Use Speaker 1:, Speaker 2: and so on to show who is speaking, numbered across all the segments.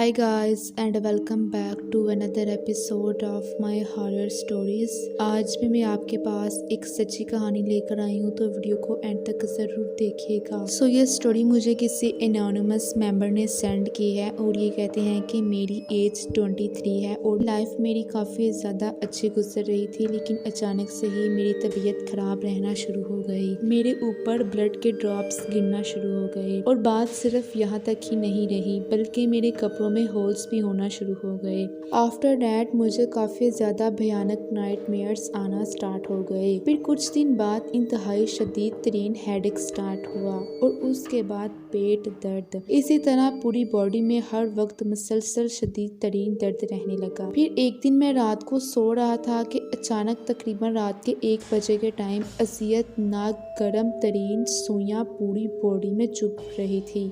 Speaker 1: Hi guys and welcome back to another episode of my horror stories। आज भी मैं आपके पास एक सच्ची कहानी लेकर आई हूँ, तो वीडियो को एंड तक ज़रूर देखिएगा। ये स्टोरी मुझे किसी एनोनिमस मेंबर ने सेंड की है और ये कहते हैं कि मेरी एज 23 है और लाइफ मेरी काफ़ी ज़्यादा अच्छी गुजर रही थी, लेकिन अचानक से ही मेरी तबीयत खराब रहना शुरू हो गई। मेरे ऊपर ब्लड के ड्रॉप्स गिरना शुरू हो गए और बात सिर्फ यहाँ तक ही नहीं रही बल्कि मेरे कपड़ों में होल्स भी होना शुरू हो गए। आफ्टर डैट मुझे काफ़ी ज़्यादा भयानक नाइटमेयर्स आना स्टार्ट हो गए। फिर कुछ दिन बाद इंतहाई शदीद तरीन हेडेक स्टार्ट हुआ और उसके बाद पेट दर्द। इसी तरह पूरी बॉडी में हर वक्त मुसलसल शदीद तरीन दर्द रहने लगा। फिर एक दिन मैं रात को सो रहा था कि अचानक तकरीबन रात के 1 बजे के टाइम अजियतनाक गर्म तरीन सुइयां पूरी बॉडी में चुभ रही थी,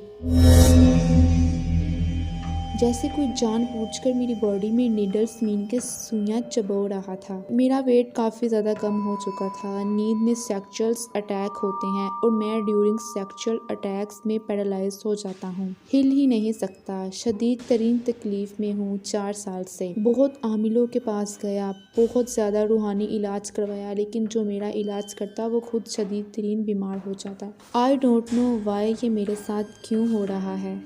Speaker 1: जैसे कोई जानबूझकर मेरी बॉडी में नीडल्स मीन के सुइयां चबो रहा था। मेरा वेट काफ़ी ज़्यादा कम हो चुका था। नींद में सेक्सुअल अटैक होते हैं और मैं ड्यूरिंग सेक्सुअल अटैक्स में पैरालाइज हो जाता हूँ, हिल ही नहीं सकता। शदीद तरीन तकलीफ में हूँ 4 साल से। बहुत आमिलों के पास गया, बहुत ज़्यादा रूहानी इलाज करवाया, लेकिन जो मेरा इलाज करता वो खुद शदीद तरीन बीमार हो जाता। आई डोंट नो वाई ये मेरे साथ क्यों हो रहा है।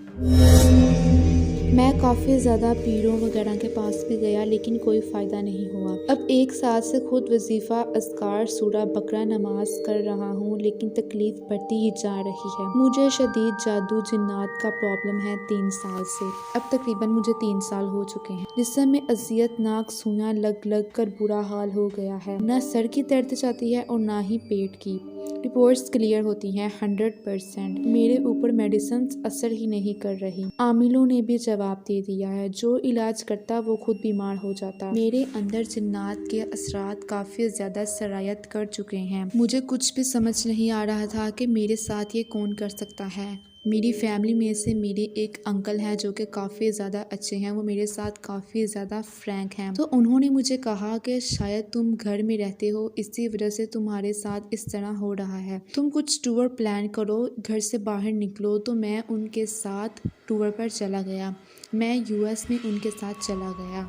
Speaker 1: मैं काफ़ी ज़्यादा पीरों वगैरह के पास भी गया, लेकिन कोई फ़ायदा नहीं हुआ। अब 1 साल से खुद वजीफ़ा अस्कार सूरा बकरा नमाज कर रहा हूँ, लेकिन तकलीफ़ बढ़ती ही जा रही है। मुझे शदीद जादू जिन्नात का प्रॉब्लम है 3 साल से। अब तकरीबन मुझे 3 साल हो चुके हैं, जिसमें अजियतनाक सुइयां लग लग कर बुरा हाल हो गया है। न सर की दर्द जाती है और ना ही पेट की। रिपोर्ट्स क्लियर होती हैं 100%। मेरे ऊपर मेडिसिन असर ही नहीं कर रही। आमिलों ने भी जवाब दे दिया है, जो इलाज करता वो खुद बीमार हो जाता। मेरे अंदर जिन्नात के असरात काफ़ी ज़्यादा सरायत कर चुके हैं। मुझे कुछ भी समझ नहीं आ रहा था कि मेरे साथ ये कौन कर सकता है। मेरी फैमिली में से मेरे एक अंकल हैं जो कि काफ़ी ज़्यादा अच्छे हैं, वो मेरे साथ काफ़ी ज़्यादा फ्रैंक हैं। तो उन्होंने मुझे कहा कि शायद तुम घर में रहते हो, इसी वजह से तुम्हारे साथ इस तरह हो रहा है। तुम कुछ टूर प्लान करो, घर से बाहर निकलो। तो मैं उनके साथ टूर पर चला गया। मैं यूएस में उनके साथ चला गया।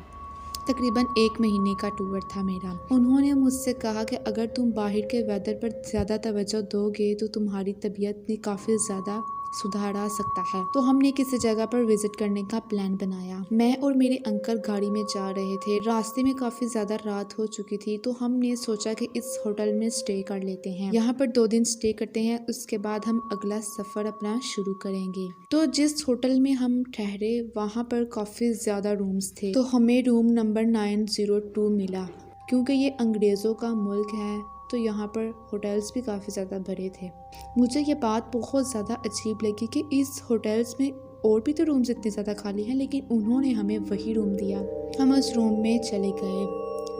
Speaker 1: तकरीबन 1 महीने का टूर था मेरा। उन्होंने मुझसे कहा कि अगर तुम बाहर के वेदर पर ज़्यादा तवज्जो दोगे तो तुम्हारी तबीयत में काफ़ी ज़्यादा सुधार आ सकता है। तो हमने किसी जगह पर विजिट करने का प्लान बनाया। मैं और मेरे अंकल गाड़ी में जा रहे थे। रास्ते में काफ़ी ज़्यादा रात हो चुकी थी, तो हमने सोचा कि इस होटल में स्टे कर लेते हैं। यहाँ पर 2 दिन स्टे करते हैं, उसके बाद हम अगला सफ़र अपना शुरू करेंगे। तो जिस होटल में हम ठहरे वहाँ पर काफ़ी ज़्यादा रूम्स थे, तो हमें रूम नंबर 902 मिला। क्योंकि ये अंग्रेज़ों का मुल्क है तो यहाँ पर होटल्स भी काफ़ी ज़्यादा भरे थे। मुझे ये बात बहुत ज़्यादा अजीब लगी कि इस होटल्स में और भी तो रूम्स इतने ज़्यादा खाली हैं, लेकिन उन्होंने हमें वही रूम दिया। हम उस रूम में चले गए।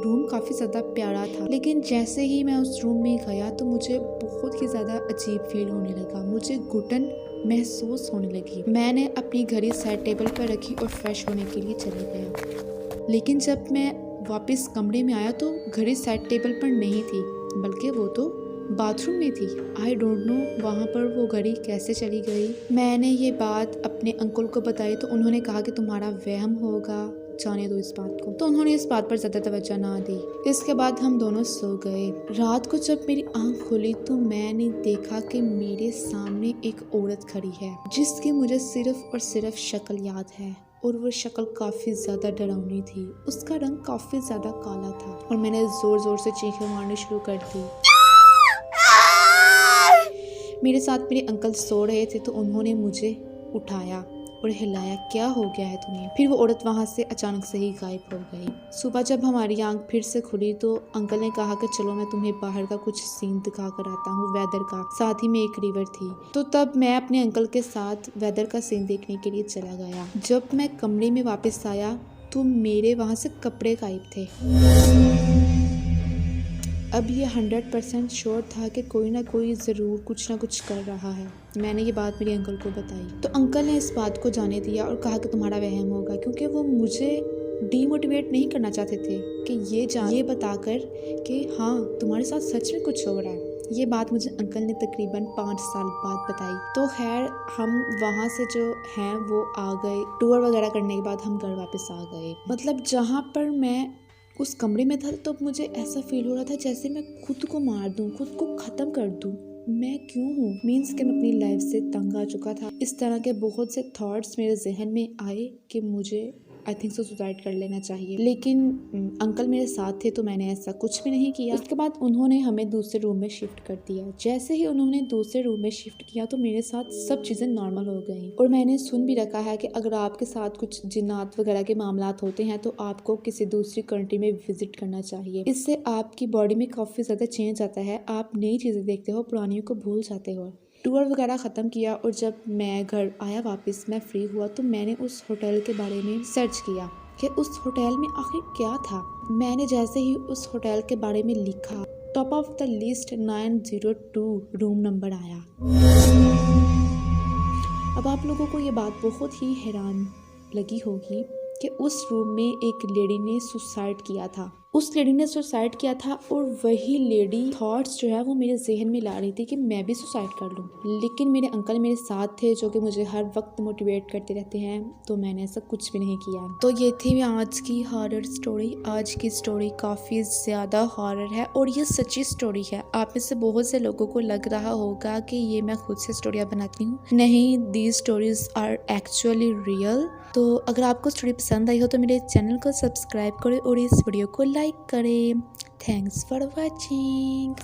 Speaker 1: रूम काफ़ी ज़्यादा प्यारा था, लेकिन जैसे ही मैं उस रूम में गया तो मुझे बहुत ही ज़्यादा अजीब फील होने लगा। मुझे घुटन महसूस होने लगी। मैंने अपनी घड़ी साइड टेबल पर रखी और फ्रेश होने के लिए चले गया, लेकिन जब मैं वापस कमरे में आया तो घड़ी साइड टेबल पर नहीं थी, बल्कि वो तो बाथरूम में थी। आई डोंट नो वहाँ पर वो घड़ी कैसे चली गई। मैंने ये बात अपने अंकल को बताई तो उन्होंने कहा कि तुम्हारा वहम होगा, जाने दो इस बात को। तो उन्होंने इस बात पर ज़्यादा तवज्जो ना दी। इसके बाद हम दोनों सो गए। रात को जब मेरी आंख खुली तो मैंने देखा कि मेरे सामने एक औरत खड़ी है, जिसकी मुझे सिर्फ और सिर्फ शक्ल याद है, और वो शक्ल काफ़ी ज़्यादा डरावनी थी। उसका रंग काफ़ी ज़्यादा काला था और मैंने ज़ोर ज़ोर से चीखें मारनी शुरू कर दी। मेरे साथ मेरे अंकल सो रहे थे तो उन्होंने मुझे उठाया और हिलाया, क्या हो गया है तुम्हें। फिर वो औरत वहाँ से अचानक से ही गायब हो गई। सुबह जब हमारी आंख फिर से खुली तो अंकल ने कहा कि चलो मैं तुम्हें बाहर का कुछ सीन दिखा कर आता हूँ, वेदर का। साथ ही में एक रिवर थी। तो तब मैं अपने अंकल के साथ वेदर का सीन देखने के लिए चला गया। जब मैं कमरे में वापस आया तो मेरे वहाँ से कपड़े गायब थे। अब ये 100% श्योर था कि कोई ना कोई ज़रूर कुछ ना कुछ कर रहा है। मैंने ये बात मेरे अंकल को बताई तो अंकल ने इस बात को जाने दिया और कहा कि तुम्हारा वहम होगा, क्योंकि वो मुझे डीमोटिवेट नहीं करना चाहते थे कि ये बताकर कि हाँ तुम्हारे साथ सच में कुछ हो रहा है। ये बात मुझे अंकल ने तकरीबन 5 साल बाद बताई। तो खैर हम वहाँ से जो हैं वो आ गए। टूर वगैरह करने के बाद हम घर वापस आ गए। मतलब जहाँ पर मैं उस कमरे में था तो मुझे ऐसा फील हो रहा था जैसे मैं खुद को मार दूँ, खुद को ख़त्म कर दूँ। मैं क्यों हूँ, मीन्स कि मैं अपनी लाइफ से तंग आ चुका था। इस तरह के बहुत से थॉट्स मेरे जहन में आए कि मुझे आई थिंक सो सुसाइड कर लेना चाहिए, लेकिन अंकल मेरे साथ थे तो मैंने ऐसा कुछ भी नहीं किया। उसके बाद उन्होंने हमें दूसरे रूम में शिफ्ट कर दिया। जैसे ही उन्होंने दूसरे रूम में शिफ्ट किया तो मेरे साथ सब चीज़ें नॉर्मल हो गई। और मैंने सुन भी रखा है कि अगर आपके साथ कुछ जिन्नात वगैरह के मामलात होते हैं तो आपको किसी दूसरी कंट्री में विजिट करना चाहिए। इससे आपकी बॉडी में काफ़ी ज़्यादा चेंज आता है, आप नई चीज़ें देखते हो, पुरानियों को भूल जाते हो। टूर वगैरह ख़त्म किया और जब मैं घर आया वापस, मैं फ्री हुआ तो मैंने उस होटल के बारे में सर्च किया कि उस होटल में आखिर क्या था। मैंने जैसे ही उस होटल के बारे में लिखा, top of the list 902 room number आया। अब आप लोगों को ये बात बहुत ही हैरान लगी होगी कि उस रूम में एक लेडी ने सुसाइड किया था। उस लेडी ने सुसाइड किया था और वही लेडी थॉट्स जो है वो मेरे जहन में ला रही थी कि मैं भी सुसाइड कर लूँ। लेकिन मेरे अंकल मेरे साथ थे जो कि मुझे हर वक्त मोटिवेट करते रहते हैं, तो मैंने ऐसा कुछ भी नहीं किया। तो ये थी आज की हॉरर स्टोरी। आज की स्टोरी काफ़ी ज़्यादा हॉरर है और ये सच्ची स्टोरी है। आप में से बहुत से लोगों को लग रहा होगा कि ये मैं खुद से स्टोरियाँ बनाती हूँ। नहीं, these stories are actually real. तो अगर आपको स्टोरी पसंद आई हो तो मेरे चैनल को सब्सक्राइब करें और इस वीडियो को लाइक करें। Thanks for watching.